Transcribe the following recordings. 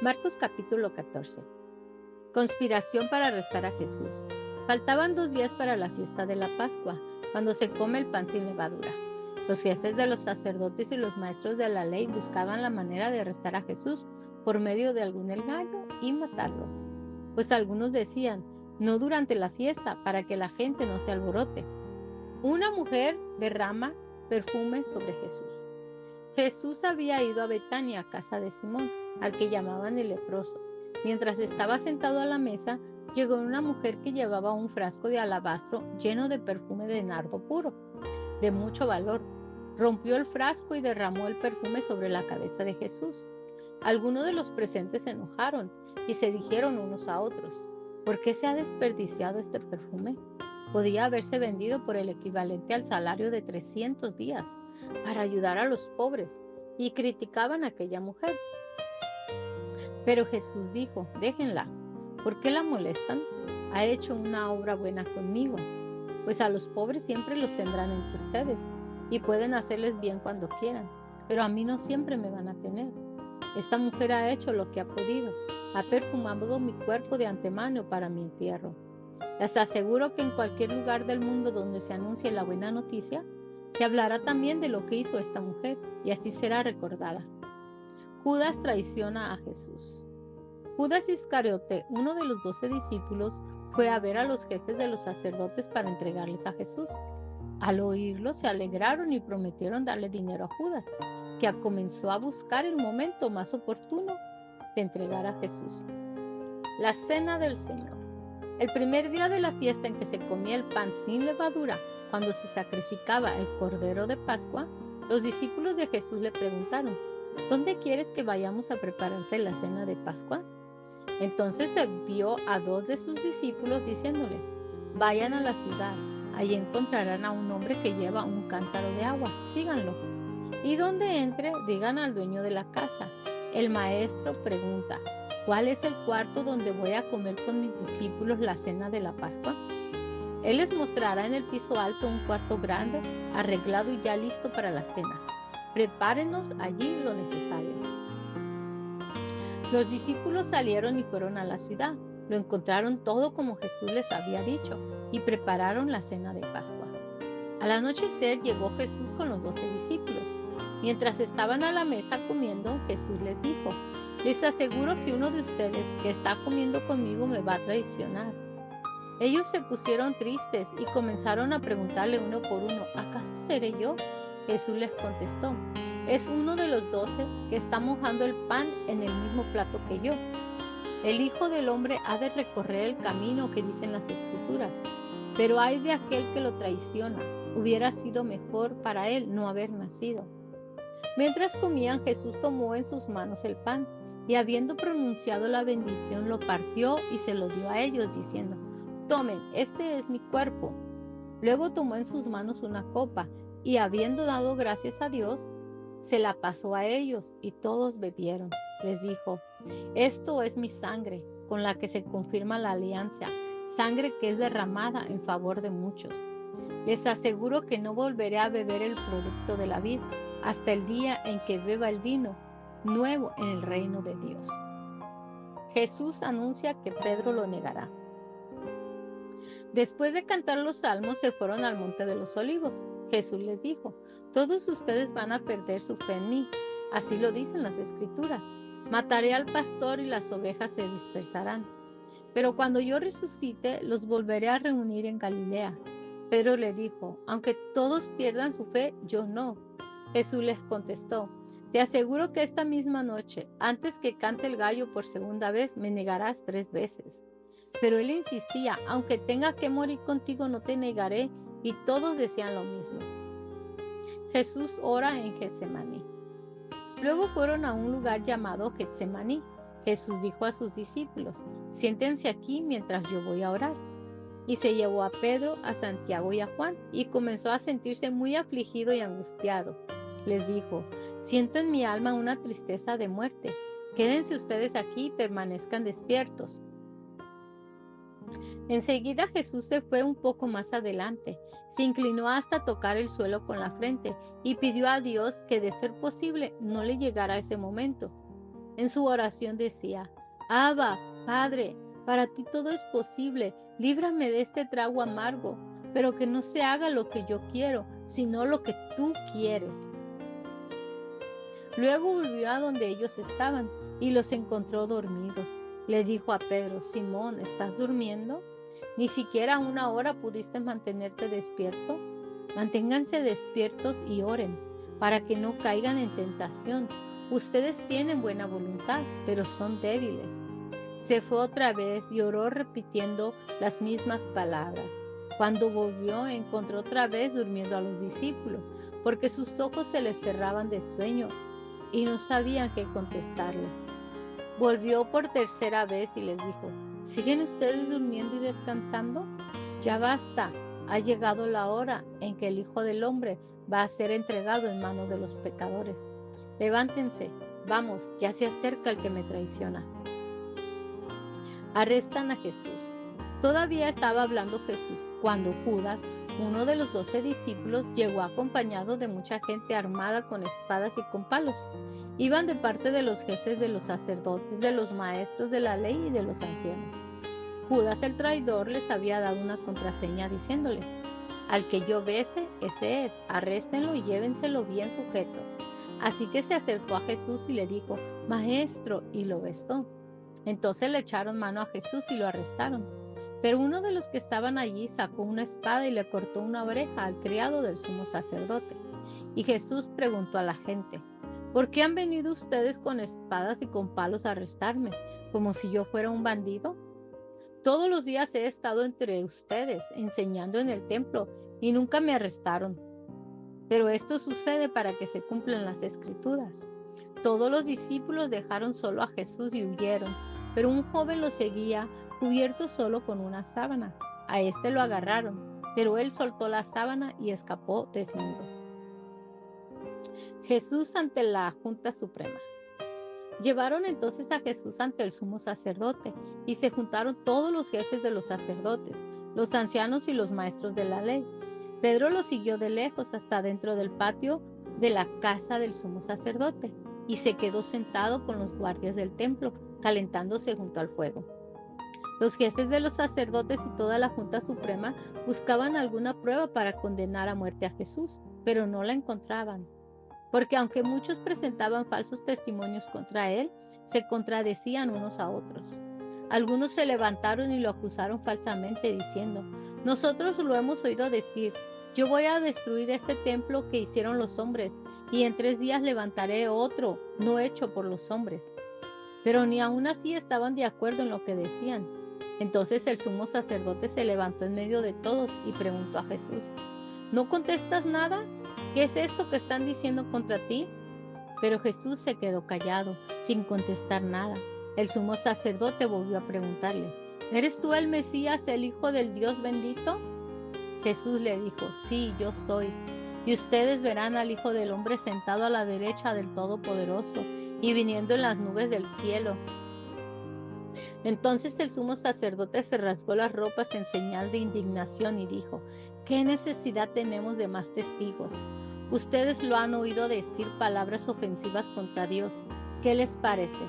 Marcos capítulo 14. Conspiración para arrestar a Jesús. Faltaban 2 días para la fiesta de la Pascua, cuando se come el pan sin levadura. Los jefes de los sacerdotes y los maestros de la ley buscaban la manera de arrestar a Jesús por medio de algún engaño y matarlo. Pues algunos decían, no durante la fiesta, para que la gente no se alborote. Una mujer derrama perfume sobre Jesús. Jesús había ido a Betania, a casa de Simón, al que llamaban el leproso. Mientras estaba sentado a la mesa, llegó una mujer que llevaba un frasco de alabastro lleno de perfume de nardo puro, de mucho valor. Rompió el frasco y derramó el perfume sobre la cabeza de Jesús. Algunos de los presentes se enojaron y se dijeron unos a otros, ¿por qué se ha desperdiciado este perfume? Podía haberse vendido por el equivalente al salario de 300 días para ayudar a los pobres, y criticaban a aquella mujer. Pero Jesús dijo, déjenla, ¿por qué la molestan? Ha hecho una obra buena conmigo, pues a los pobres siempre los tendrán entre ustedes, y pueden hacerles bien cuando quieran, pero a mí no siempre me van a tener. Esta mujer ha hecho lo que ha podido, ha perfumado mi cuerpo de antemano para mi entierro. Les aseguro que en cualquier lugar del mundo donde se anuncie la buena noticia, se hablará también de lo que hizo esta mujer, y así será recordada. Judas traiciona a Jesús. Judas Iscariote, uno de los 12 discípulos, fue a ver a los jefes de los sacerdotes para entregarles a Jesús. Al oírlo, se alegraron y prometieron darle dinero a Judas, que comenzó a buscar el momento más oportuno de entregar a Jesús. La cena del Señor. El primer día de la fiesta en que se comía el pan sin levadura, cuando se sacrificaba el cordero de Pascua, los discípulos de Jesús le preguntaron, ¿dónde quieres que vayamos a prepararte la cena de Pascua? Entonces envió a 2 de sus discípulos diciéndoles, vayan a la ciudad, allí encontrarán a un hombre que lleva un cántaro de agua, síganlo. Y donde entre, digan al dueño de la casa, el maestro pregunta, ¿cuál es el cuarto donde voy a comer con mis discípulos la cena de la Pascua? Él les mostrará en el piso alto un cuarto grande, arreglado y ya listo para la cena. Prepárenos allí lo necesario. Los discípulos salieron y fueron a la ciudad. Lo encontraron todo como Jesús les había dicho y prepararon la cena de Pascua. Al anochecer llegó Jesús con los 12 discípulos. Mientras estaban a la mesa comiendo, Jesús les dijo, les aseguro que uno de ustedes que está comiendo conmigo me va a traicionar. Ellos se pusieron tristes y comenzaron a preguntarle uno por uno, ¿acaso seré yo? Jesús les contestó, es uno de los 12 que está mojando el pan en el mismo plato que yo. El Hijo del Hombre ha de recorrer el camino que dicen las Escrituras, pero ay de aquel que lo traiciona, hubiera sido mejor para él no haber nacido. Mientras comían, Jesús tomó en sus manos el pan, y habiendo pronunciado la bendición, lo partió y se lo dio a ellos, diciendo, tomen, este es mi cuerpo. Luego tomó en sus manos una copa, y habiendo dado gracias a Dios, se la pasó a ellos, y todos bebieron. Les dijo, esto es mi sangre, con la que se confirma la alianza, sangre que es derramada en favor de muchos. Les aseguro que no volveré a beber el producto de la vid, hasta el día en que beba el vino nuevo en el reino de Dios. Jesús anuncia que Pedro lo negará. Después de cantar los salmos, se fueron al monte de los olivos. Jesús les dijo, todos ustedes van a perder su fe en mí. Así lo dicen las Escrituras. Mataré al pastor y las ovejas se dispersarán. Pero cuando yo resucite, los volveré a reunir en Galilea. Pedro le dijo, aunque todos pierdan su fe, yo no. Jesús les contestó, te aseguro que esta misma noche, antes que cante el gallo por segunda vez, me negarás 3 veces. Pero él insistía, aunque tenga que morir contigo, no te negaré, y todos decían lo mismo. Jesús ora en Getsemaní. Luego fueron a un lugar llamado Getsemaní. Jesús dijo a sus discípulos, siéntense aquí mientras yo voy a orar. Y se llevó a Pedro, a Santiago y a Juan, y comenzó a sentirse muy afligido y angustiado. Les dijo, siento en mi alma una tristeza de muerte. Quédense ustedes aquí y permanezcan despiertos. Enseguida Jesús se fue un poco más adelante, se inclinó hasta tocar el suelo con la frente y pidió a Dios que, de ser posible, no le llegara ese momento. En su oración decía: Abba, Padre, para ti todo es posible, líbrame de este trago amargo, pero que no se haga lo que yo quiero, sino lo que tú quieres. Luego volvió a donde ellos estaban y los encontró dormidos. Le dijo a Pedro: Simón, ¿estás durmiendo? ¿Ni siquiera una hora pudiste mantenerte despierto? Manténganse despiertos y oren, para que no caigan en tentación. Ustedes tienen buena voluntad, pero son débiles. Se fue otra vez y oró repitiendo las mismas palabras. Cuando volvió, encontró otra vez durmiendo a los discípulos, porque sus ojos se les cerraban de sueño y no sabían qué contestarle. Volvió por tercera vez y les dijo: ¿Siguen ustedes durmiendo y descansando? Ya basta, ha llegado la hora en que el Hijo del Hombre va a ser entregado en manos de los pecadores. Levántense, vamos, ya se acerca el que me traiciona. Arrestan a Jesús. Todavía estaba hablando Jesús cuando Judas, uno de los 12 discípulos, llegó acompañado de mucha gente armada con espadas y con palos. Iban de parte de los jefes de los sacerdotes, de los maestros de la ley y de los ancianos. Judas el traidor les había dado una contraseña diciéndoles: Al que yo bese, ese es, arréstenlo y llévenselo bien sujeto. Así que se acercó a Jesús y le dijo: Maestro, y lo besó. Entonces le echaron mano a Jesús y lo arrestaron. Pero uno de los que estaban allí sacó una espada y le cortó una oreja al criado del sumo sacerdote. Y Jesús preguntó a la gente: ¿Por qué han venido ustedes con espadas y con palos a arrestarme, como si yo fuera un bandido? Todos los días he estado entre ustedes, enseñando en el templo, y nunca me arrestaron. Pero esto sucede para que se cumplan las Escrituras. Todos los discípulos dejaron solo a Jesús y huyeron, pero un joven lo seguía, cubierto solo con una sábana. A este lo agarraron, pero él soltó la sábana y escapó desnudo. Jesús ante la Junta Suprema. Llevaron entonces a Jesús ante el sumo sacerdote, y se juntaron todos los jefes de los sacerdotes, los ancianos y los maestros de la ley. Pedro lo siguió de lejos hasta dentro del patio de la casa del sumo sacerdote, y se quedó sentado con los guardias del templo, calentándose junto al fuego. Los jefes de los sacerdotes y toda la Junta Suprema buscaban alguna prueba para condenar a muerte a Jesús, pero no la encontraban. Porque aunque muchos presentaban falsos testimonios contra él, se contradecían unos a otros. Algunos se levantaron y lo acusaron falsamente, diciendo: Nosotros lo hemos oído decir: Yo voy a destruir este templo que hicieron los hombres, y en 3 días levantaré otro, no hecho por los hombres. Pero ni aun así estaban de acuerdo en lo que decían. Entonces el sumo sacerdote se levantó en medio de todos y preguntó a Jesús: ¿No contestas nada? ¿Qué es esto que están diciendo contra ti? Pero Jesús se quedó callado, sin contestar nada. El sumo sacerdote volvió a preguntarle: ¿Eres tú el Mesías, el Hijo del Dios bendito? Jesús le dijo: Sí, yo soy. Y ustedes verán al Hijo del Hombre sentado a la derecha del Todopoderoso y viniendo en las nubes del cielo. Entonces el sumo sacerdote se rasgó las ropas en señal de indignación y dijo: ¿Qué necesidad tenemos de más testigos? Ustedes lo han oído decir palabras ofensivas contra Dios. ¿Qué les parece?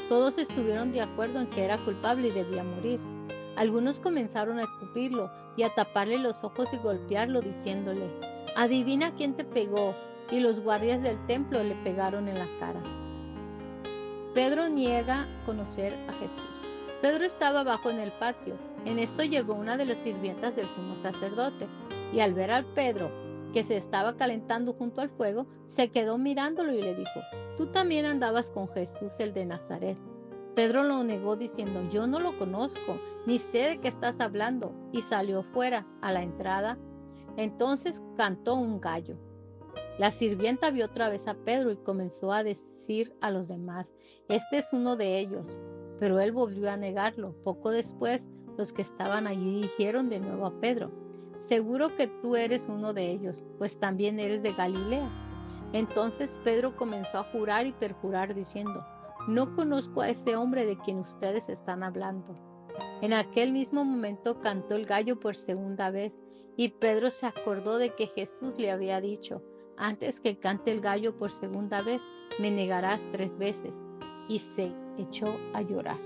Todos estuvieron de acuerdo en que era culpable y debía morir. Algunos comenzaron a escupirlo y a taparle los ojos y golpearlo, diciéndole: Adivina quién te pegó. Y los guardias del templo le pegaron en la cara. Pedro niega conocer a Jesús. Pedro estaba abajo en el patio. En esto llegó una de las sirvientas del sumo sacerdote, y al ver al Pedro, que se estaba calentando junto al fuego, se quedó mirándolo y le dijo: Tú también andabas con Jesús, el de Nazaret. Pedro lo negó diciendo: Yo no lo conozco, ni sé de qué estás hablando, y salió fuera, a la entrada. Entonces cantó un gallo. La sirvienta vio otra vez a Pedro y comenzó a decir a los demás: Este es uno de ellos. Pero él volvió a negarlo. Poco después, los que estaban allí dijeron de nuevo a Pedro: Seguro que tú eres uno de ellos, pues también eres de Galilea. Entonces Pedro comenzó a jurar y perjurar diciendo: No conozco a ese hombre de quien ustedes están hablando. En aquel mismo momento cantó el gallo por segunda vez, y Pedro se acordó de que Jesús le había dicho: Antes que cante el gallo por segunda vez, me negarás 3 veces. y se echó a llorar.